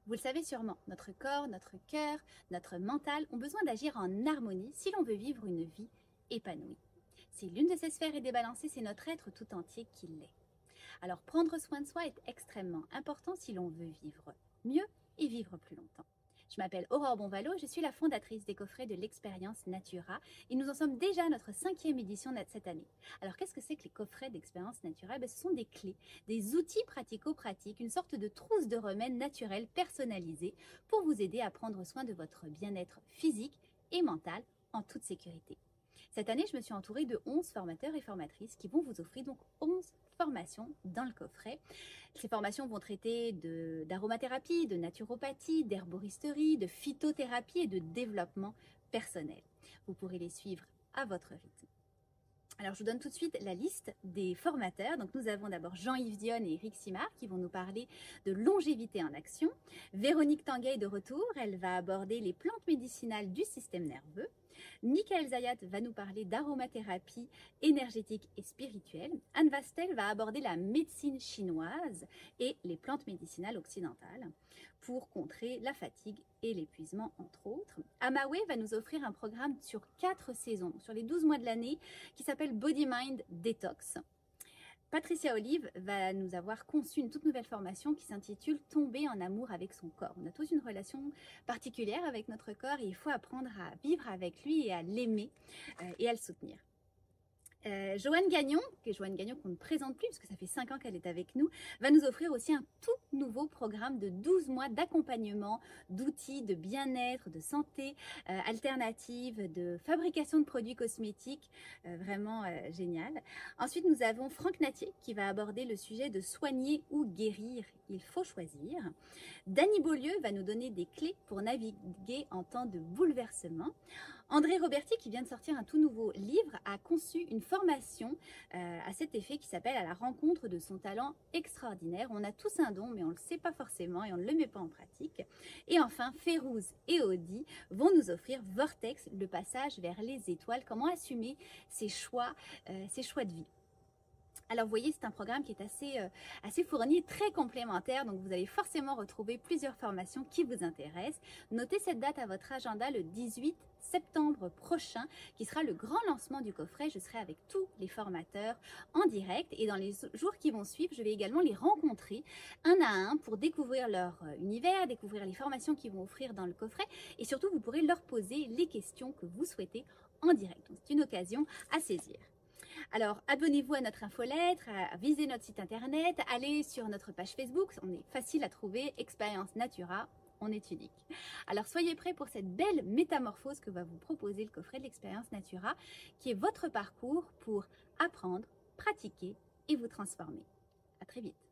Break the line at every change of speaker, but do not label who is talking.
Vous le savez sûrement, notre corps, notre cœur, notre mental ont besoin d'agir en harmonie si l'on veut vivre une vie épanouie. Si l'une de ces sphères est débalancée, c'est notre être tout entier qui l'est. Alors prendre soin de soi est extrêmement important si l'on veut vivre mieux et vivre plus longtemps. Je m'appelle Aurore Bonvalot, je suis la fondatrice des coffrets de l'expérience Natura et nous en sommes déjà à notre 5e édition cette année. Alors qu'est-ce que c'est que les coffrets d'expérience Natura? Ce sont des clés, des outils pratico-pratiques, une sorte de trousse de remèdes naturels personnalisés pour vous aider à prendre soin de votre bien-être physique et mental en toute sécurité. Cette année, je me suis entourée de 11 formateurs et formatrices qui vont vous offrir donc 11 formations dans le coffret. Ces formations vont traiter d'aromathérapie, de naturopathie, d'herboristerie, de phytothérapie et de développement personnel. Vous pourrez les suivre à votre rythme. Alors, je vous donne tout de suite la liste des formateurs. Donc, nous avons d'abord Jean-Yves Dionne et Eric Simard qui vont nous parler de longévité en action. Véronique Tanguay est de retour. Elle va aborder les plantes médicinales du système nerveux. Michael Zayat va nous parler d'aromathérapie énergétique et spirituelle. Anne Vastel va aborder la médecine chinoise et les plantes médicinales occidentales pour contrer la fatigue et l'épuisement, entre autres. Amawe va nous offrir un programme sur 4 saisons, sur les 12 mois de l'année, qui s'appelle Body Mind Detox. Patricia Olive va nous avoir conçu une toute nouvelle formation qui s'intitule « Tomber en amour avec son corps ». On a tous une relation particulière avec notre corps et il faut apprendre à vivre avec lui et à l'aimer et à le soutenir. Joanne Gagnon qu'on ne présente plus parce que ça fait 5 ans qu'elle est avec nous, va nous offrir aussi un tout nouveau programme de 12 mois d'accompagnement, d'outils, de bien-être, de santé alternative, de fabrication de produits cosmétiques, vraiment génial. Ensuite, nous avons Franck Natier qui va aborder le sujet de soigner ou guérir, il faut choisir. Dany Beaulieu va nous donner des clés pour naviguer en temps de bouleversement. André Roberti, qui vient de sortir un tout nouveau livre, a conçu une formation à cet effet qui s'appelle « À la rencontre de son talent extraordinaire ». On a tous un don, mais on ne le sait pas forcément et on ne le met pas en pratique. Et enfin, Férouz et Audi vont nous offrir Vortex, le passage vers les étoiles, comment assumer ses choix de vie. Alors vous voyez, c'est un programme qui est assez fourni, très complémentaire, donc vous allez forcément retrouver plusieurs formations qui vous intéressent. Notez cette date à votre agenda, le 18 septembre prochain, qui sera le grand lancement du coffret. Je serai avec tous les formateurs en direct et dans les jours qui vont suivre, je vais également les rencontrer un à un pour découvrir leur univers, découvrir les formations qu'ils vont offrir dans le coffret et surtout vous pourrez leur poser les questions que vous souhaitez en direct. Donc c'est une occasion à saisir. Alors, abonnez-vous à notre infolettre, visez notre site internet, allez sur notre page Facebook, on est facile à trouver, Expérience Natura, on est unique. Alors, soyez prêts pour cette belle métamorphose que va vous proposer le coffret de l'Expérience Natura, qui est votre parcours pour apprendre, pratiquer et vous transformer. À très vite.